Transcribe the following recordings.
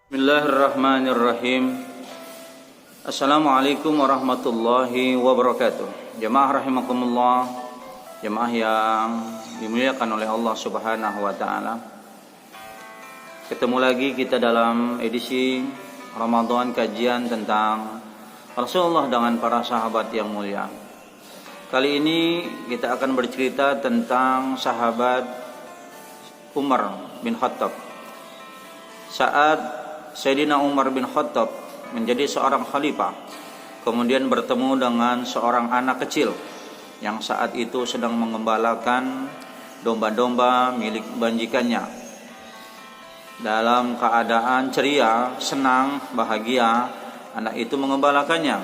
Bismillahirrahmanirrahim. Assalamualaikum warahmatullahi wabarakatuh. Jemaah rahimakumullah, jemaah yang dimuliakan oleh Allah Subhanahu wa taala. Ketemu lagi kita dalam edisi Ramadan, kajian tentang Rasulullah dengan para sahabat yang mulia. Kali ini kita akan bercerita tentang sahabat Umar bin Khattab. Saat Sayyidina Umar bin Khattab menjadi seorang khalifah, kemudian bertemu dengan seorang anak kecil yang saat itu sedang mengembalakan domba-domba milik majikannya. Dalam keadaan ceria, senang, bahagia, anak itu mengembalakannya.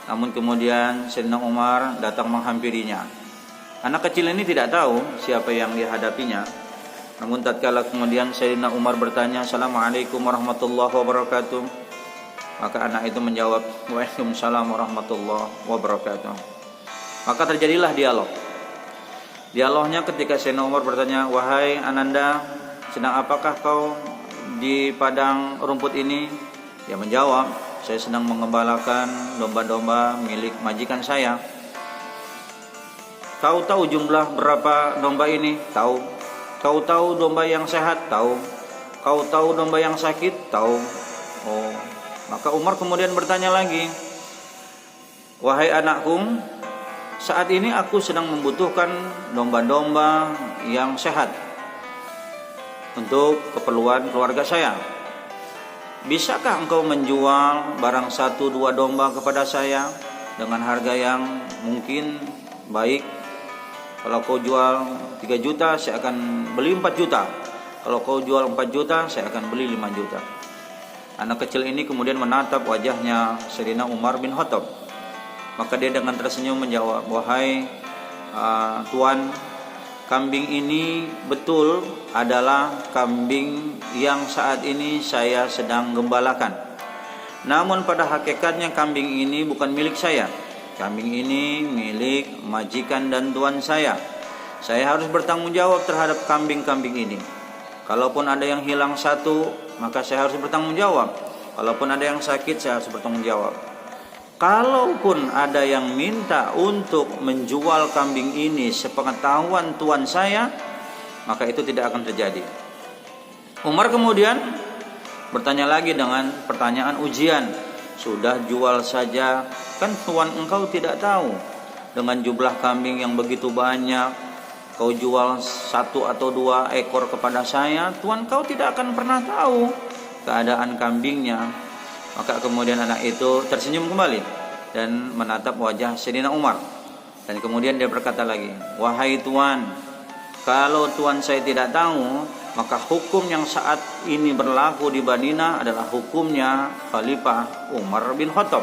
Namun kemudian Sayyidina Umar datang menghampirinya. Anak kecil ini tidak tahu siapa yang dihadapinya. Namun tatkala kemudian Sayyidina Umar bertanya, "Assalamualaikum warahmatullahi wabarakatuh." Maka anak itu menjawab, "Waalaikumsalam warahmatullahi wabarakatuh." Maka terjadilah dialog. Dialognya ketika Sayyidina Umar bertanya, "Wahai Ananda, sedang apakah kau di padang rumput ini?" Dia menjawab, "Saya sedang mengembalakan domba-domba milik majikan saya." "Kau tahu jumlah berapa domba ini?" "Tahu." "Kau tahu domba yang sehat?" "Tahu." "Kau tahu domba yang sakit?" "Tahu." Oh, maka Umar kemudian bertanya lagi, "Wahai anakku, saat ini aku sedang membutuhkan domba-domba yang sehat untuk keperluan keluarga saya. Bisakah engkau menjual barang 1-2 domba kepada saya dengan harga yang mungkin baik? Kalau kau jual 3 juta, saya akan beli 4 juta. Kalau kau jual 4 juta, saya akan beli 5 juta. Anak kecil ini kemudian menatap wajahnya Sayyidina Umar bin Khattab. Maka dia dengan tersenyum menjawab, "Wahai tuan, kambing ini betul adalah kambing yang saat ini saya sedang gembalakan. Namun pada hakikatnya kambing ini bukan milik saya. Kambing ini milik majikan dan tuan saya. Saya harus bertanggung jawab terhadap kambing-kambing ini. Kalaupun ada yang hilang 1, maka saya harus bertanggung jawab. Kalaupun ada yang sakit, saya harus bertanggung jawab. Kalaupun ada yang minta untuk menjual kambing ini sepengetahuan tuan saya, maka itu tidak akan terjadi." Umar kemudian bertanya lagi dengan pertanyaan ujian, "Sudah jual saja, kan tuan engkau tidak tahu dengan jumlah kambing yang begitu banyak, kau jual 1 atau 2 ekor kepada saya, tuan kau tidak akan pernah tahu keadaan kambingnya." Maka kemudian anak itu tersenyum kembali dan menatap wajah Sayyidina Umar. Dan kemudian dia berkata lagi, "Wahai tuan, kalau tuan saya tidak tahu, maka hukum yang saat ini berlaku di Madinah adalah hukumnya Khalifah Umar bin Khattab.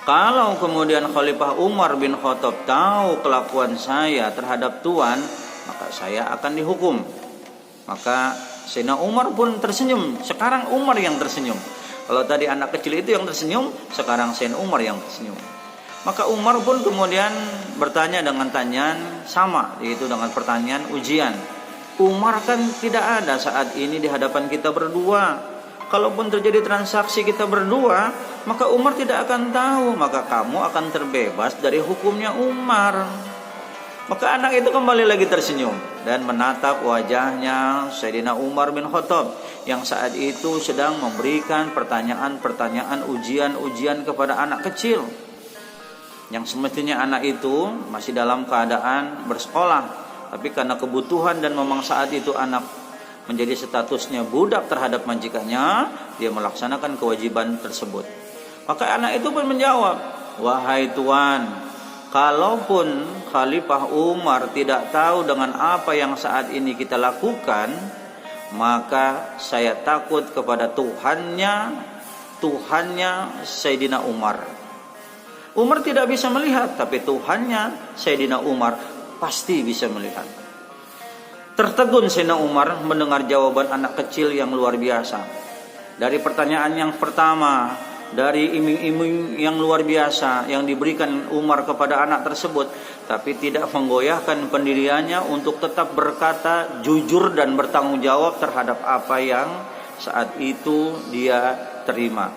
Kalau kemudian Khalifah Umar bin Khattab tahu kelakuan saya terhadap tuan, maka saya akan dihukum." Maka Sayyidina Umar pun tersenyum. Sekarang Umar yang tersenyum. Kalau tadi anak kecil itu yang tersenyum, sekarang Sayyidina Umar yang tersenyum. Maka Umar pun kemudian bertanya dengan tanyaan sama, yaitu dengan pertanyaan ujian. Umar kan tidak ada saat ini di hadapan kita berdua. Kalaupun terjadi transaksi kita berdua, maka Umar tidak akan tahu. Maka kamu akan terbebas dari hukumnya Umar. Maka anak itu kembali lagi tersenyum dan menatap wajahnya Sayyidina Umar bin Khattab yang saat itu sedang memberikan pertanyaan-pertanyaan ujian-ujian kepada anak kecil. Yang semestinya anak itu masih dalam keadaan bersekolah, tapi karena kebutuhan dan memang saat itu anak menjadi statusnya budak terhadap majikannya, dia melaksanakan kewajiban tersebut. Maka anak itu pun menjawab, "Wahai tuan, kalaupun Khalifah Umar tidak tahu dengan apa yang saat ini kita lakukan, maka saya takut kepada Tuhannya Sayyidina Umar. Umar tidak bisa melihat, tapi Tuhannya Sayyidina Umar pasti bisa melihat." Tertegun Sayyidina Umar mendengar jawaban anak kecil yang luar biasa. Dari pertanyaan yang pertama, dari iming-iming yang luar biasa yang diberikan Umar kepada anak tersebut, tapi tidak menggoyahkan pendiriannya untuk tetap berkata jujur dan bertanggung jawab terhadap apa yang saat itu dia terima.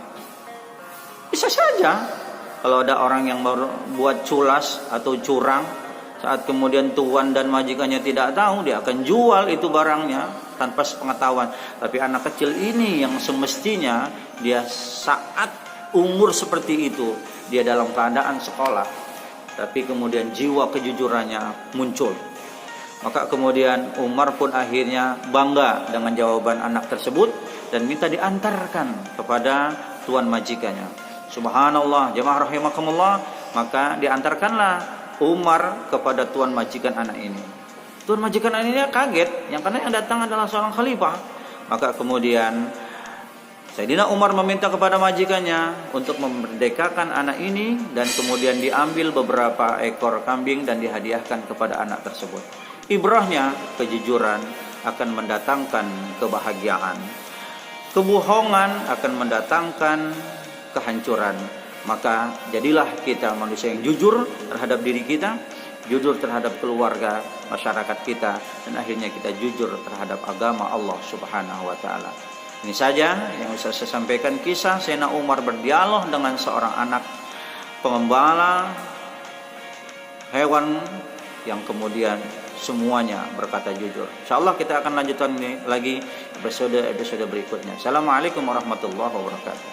Bisa saja kalau ada orang yang buat culas atau curang, saat kemudian tuan dan majikannya tidak tahu, dia akan jual itu barangnya tanpa sepengetahuan. Tapi anak kecil ini yang semestinya dia saat umur seperti itu, dia dalam keadaan sekolah, tapi kemudian jiwa kejujurannya muncul. Maka kemudian Umar pun akhirnya bangga dengan jawaban anak tersebut dan minta diantarkan kepada tuan majikannya. Subhanallah, jemaah rahimakumullah, maka diantarkanlah Umar kepada tuan majikan anak ini. Tuan majikan anak ini kaget, karena yang datang adalah seorang khalifah. Maka kemudian Sayyidina Umar meminta kepada majikannya untuk memerdekakan anak ini, dan kemudian diambil beberapa ekor kambing dan dihadiahkan kepada anak tersebut. Ibrahnya, kejujuran akan mendatangkan kebahagiaan. Kebohongan akan mendatangkan kehancuran. Maka jadilah kita manusia yang jujur terhadap diri kita, jujur terhadap keluarga, masyarakat kita, dan akhirnya kita jujur terhadap agama Allah Subhanahu wa taala. Ini saja yang bisa saya sampaikan, kisah Sayyidina Umar berdialog dengan seorang anak pengembala hewan yang kemudian semuanya berkata jujur. Insyaallah kita akan lanjutkan ini lagi episode berikutnya. Assalamualaikum warahmatullahi wabarakatuh.